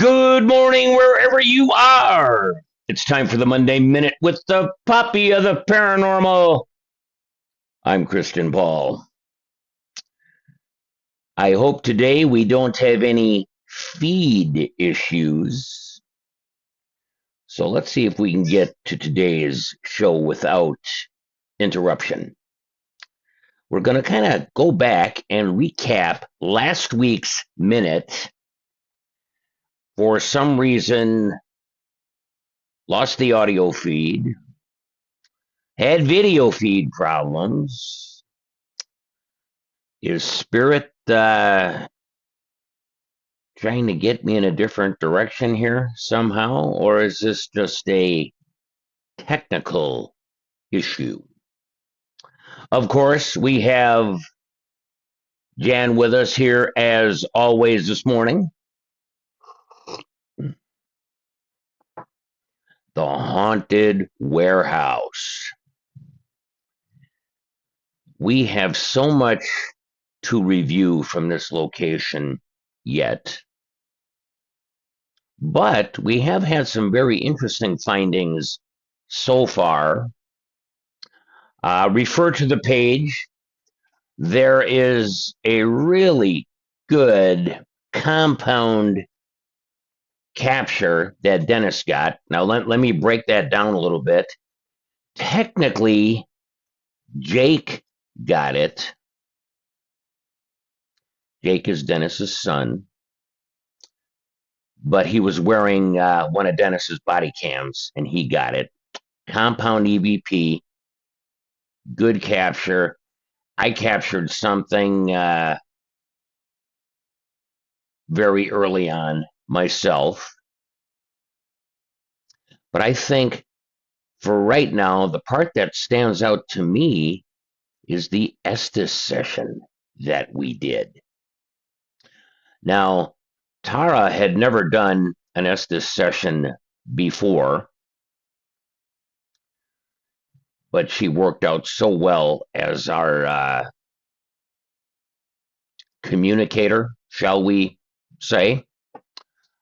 Good morning, wherever you are. It's time for the Monday Minute with the Puppy of the Paranormal. I'm Christian Paul. I hope today we don't have any feed issues. So let's see if we can get to today's show without interruption. We're going to kind of go back and recap last week's minute. For some reason, lost the audio feed, had video feed problems. Is Spirit trying to get me in a different direction here somehow? Or is this just a technical issue? Of course, we have Jan with us here as always this morning. The Haunted Warehouse. We have so much to review from this location yet, but we have had some very interesting findings so far. Refer to the page. There is a really good compound capture that Dennis got. Now, let me break that down a little bit. Technically, Jake got it. Jake is Dennis's son, but he was wearing one of Dennis's body cams, and he got it. Compound EVP, good capture. I captured something very early on myself, but I think for right now, the part that stands out to me is the Estes session that we did. Now, Tara had never done an Estes session before, but she worked out so well as our communicator, shall we say.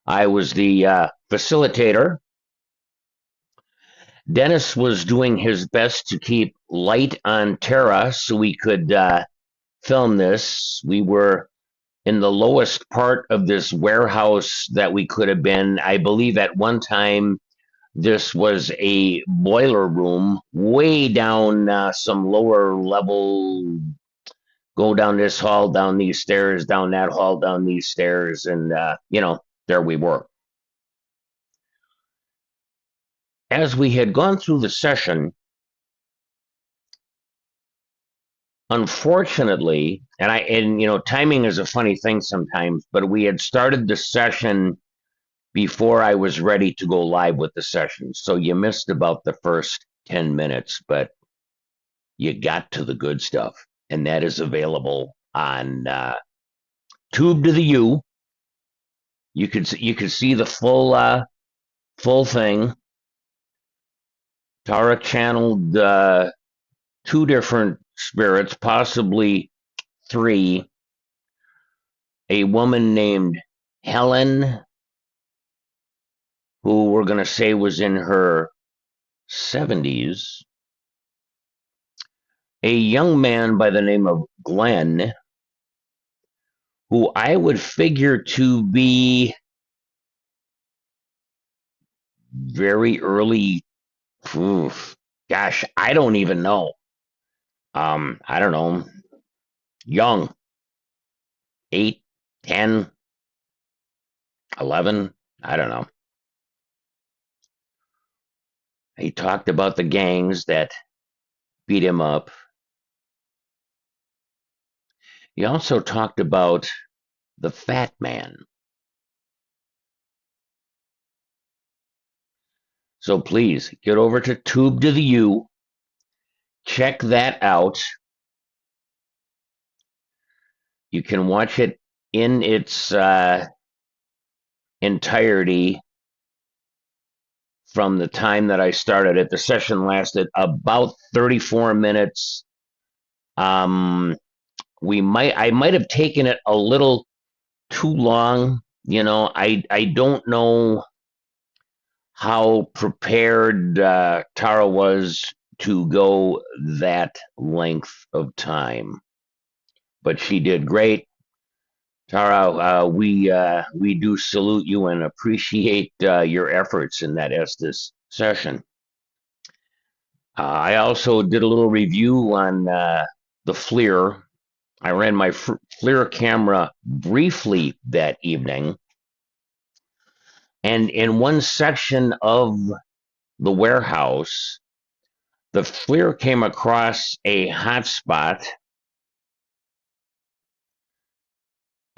I was the facilitator. Dennis was doing his best to keep light on Tara so we could film this. We were in the lowest part of this warehouse that we could have been. I believe at one time this was a boiler room way down some lower level. Go down this hall, down these stairs, down that hall, down these stairs, and there we were. As we had gone through the session, unfortunately, and timing is a funny thing sometimes, but we had started the session before I was ready to go live with the session. So you missed about the first 10 minutes, but you got to the good stuff. And that is available on Tube to the U. You could see the full thing. Tara channeled 2 different spirits, possibly 3. A woman named Helen, who we're going to say was in her 70s. A young man by the name of Glenn, who I would figure to be very early. Gosh, I don't even know. I don't know. Young. 8, 10, 11. I don't know. He talked about the gangs that beat him up. He also talked about the fat man. So please get over to Tube to the U. Check that out. You can watch it in its entirety from the time that I started it. The session lasted about 34 minutes. I might have taken it a little too long I don't know how prepared Tara was to go that length of time, but she did great. Tara, we do salute you and appreciate your efforts in that Estes session. I also did a little review on the FLIR. I ran my FLIR camera briefly that evening, and in one section of the warehouse, the FLIR came across a hotspot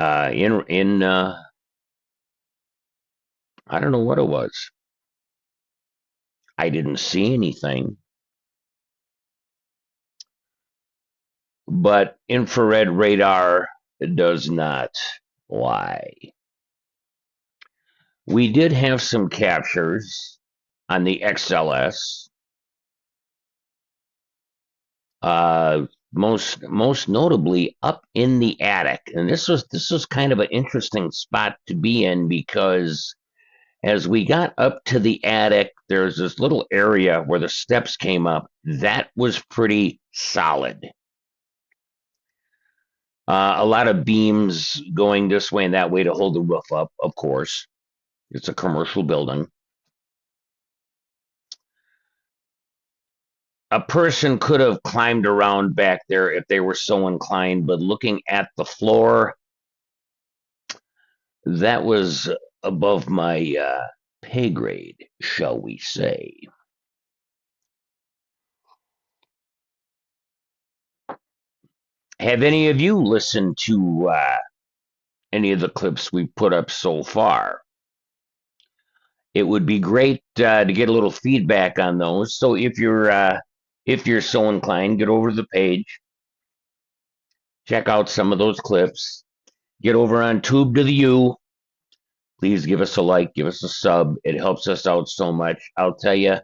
in I don't know what it was. I didn't see anything, but infrared radar does not lie. We did have some captures on the XLS. Most notably up in the attic, and this was kind of an interesting spot to be in because as we got up to the attic, there's this little area where the steps came up. That was pretty solid. A lot of beams going this way and that way to hold the roof up, of course. It's a commercial building. A person could have climbed around back there if they were so inclined, but looking at the floor, that was above my pay grade, shall we say. Have any of you listened to any of the clips we've put up so far? It would be great to get a little feedback on those. So if you're so inclined, get over to the page, check out some of those clips. Get over on Tube to the U. Please give us a like, give us a sub. It helps us out so much. I'll tell you,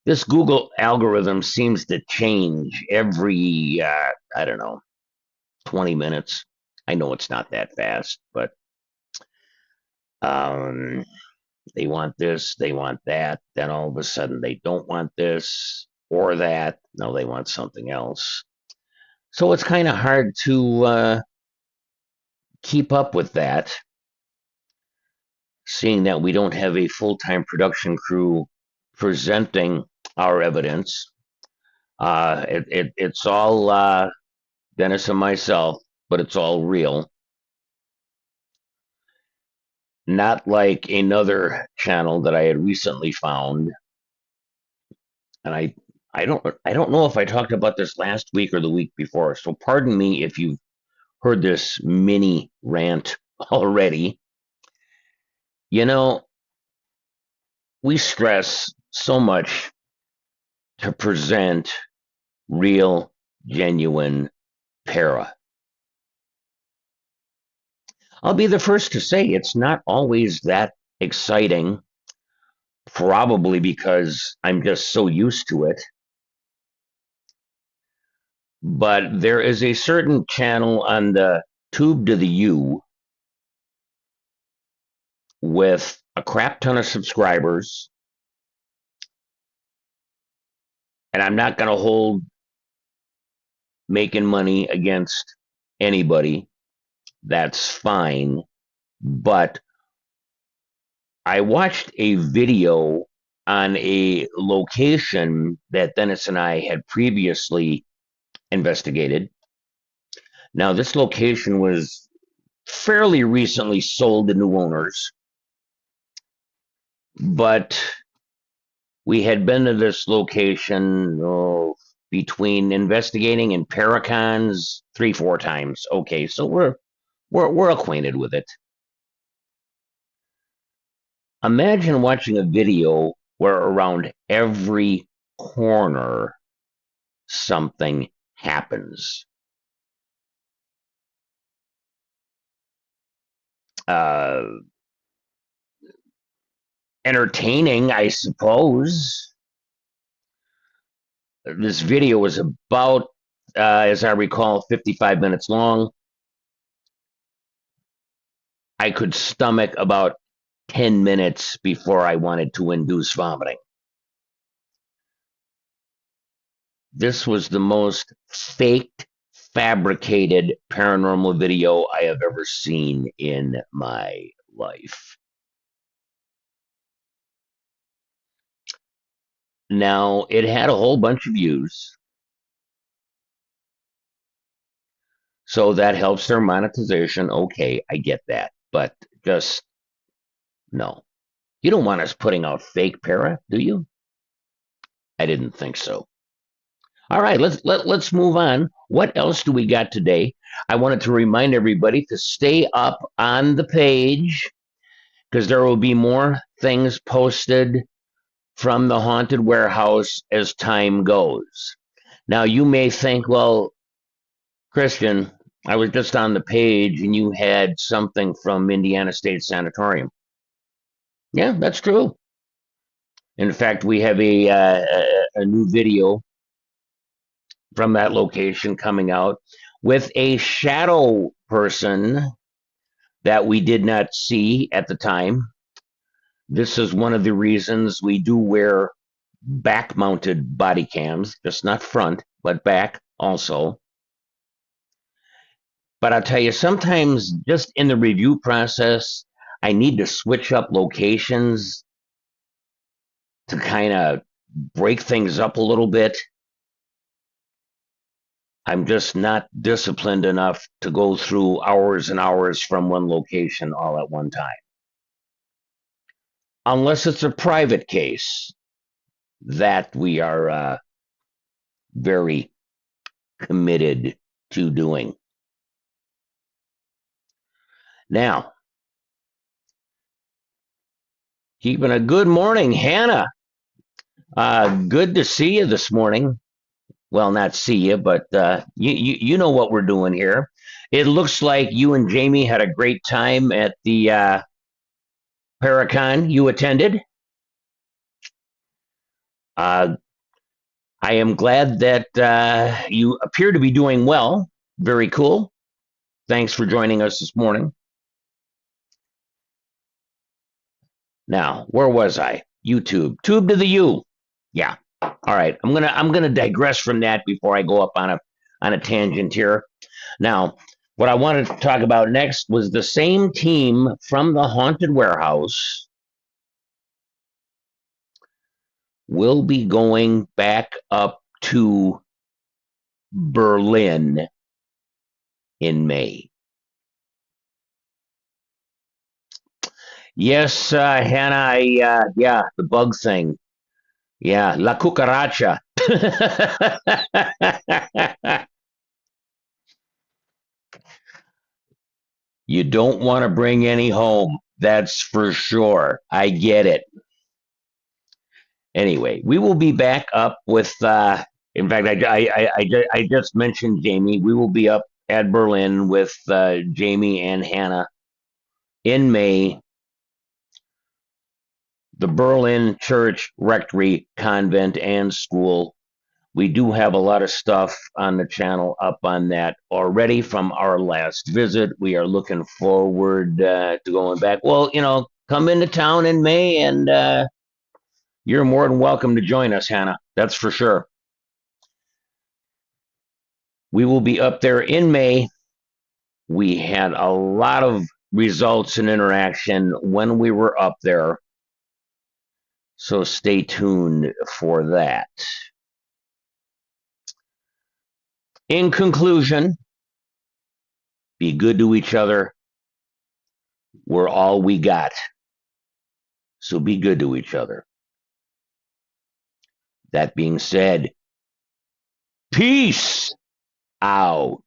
this Google algorithm seems to change every, I don't know, 20 minutes. I know it's not that fast, but um, they want this, they want that. Then all of a sudden they don't want this or that. No, they want something else. So it's kind of hard to keep up with that, seeing that we don't have a full-time production crew presenting our evidence. It's all Dennis and myself, but it's all real. Not like another channel that I had recently found, and I don't know if I talked about this last week or the week before. So pardon me if you've heard this mini rant already. You know, we stress so much to present real, genuine para. I'll be the first to say it's not always that exciting, probably because I'm just so used to it. But there is a certain channel on the Tube to the U with a crap ton of subscribers, and I'm not going to hold making money against anybody. That's fine. But I watched a video on a location that Dennis and I had previously investigated. Now, this location was fairly recently sold to new owners, but we had been to this location between investigating and Paracons 3-4 times. Okay, so we're acquainted with it. Imagine watching a video where around every corner something happens. Entertaining, I suppose. This video was about, as I recall, 55 minutes long. I could stomach about 10 minutes before I wanted to induce vomiting. This was the most faked, fabricated paranormal video I have ever seen in my life. Now, it had a whole bunch of views, so that helps their monetization. Okay, I get that, but just no. You don't want us putting out fake para, do you? I didn't think so. All right, let's move on. What else do we got today? I wanted to remind everybody to stay up on the page because there will be more things posted from the haunted warehouse as time goes. Now you may think, well, Christian, I was just on the page and you had something from Indiana State Sanatorium. Yeah, that's true. In fact, we have a new video from that location coming out with a shadow person that we did not see at the time. This is one of the reasons we do wear back mounted body cams, just not front, but back also. But I'll tell you, sometimes just in the review process, I need to switch up locations to kind of break things up a little bit. I'm just not disciplined enough to go through hours and hours from one location all at one time. Unless it's a private case that we are very committed to doing. Now, keeping a good morning, Hannah. Good to see you this morning. Well, not see you, but you know what we're doing here. It looks like you and Jamie had a great time at the Paracon you attended. I am glad that you appear to be doing well. Very cool. Thanks for joining us this morning. Now, where was I? YouTube. Tube to the U. Yeah. All right. I'm gonna digress from that before I go up on a tangent here. Now, what I wanted to talk about next was the same team from the haunted warehouse will be going back up to Berlin in May. Yes, Hannah, yeah, the bug thing. Yeah, La Cucaracha. You don't want to bring any home. That's for sure. I get it. Anyway, we will be back up with. In fact, I just mentioned Jamie. We will be up at Berlin with Jamie and Hannah in May. The Berlin Church Rectory Convent and School. We do have a lot of stuff on the channel up on that already from our last visit. We are looking forward to going back. Well, come into town in May and you're more than welcome to join us, Hannah. That's for sure. We will be up there in May. We had a lot of results and interaction when we were up there. So stay tuned for that. In conclusion, be good to each other. We're all we got. So be good to each other. That being said, peace out.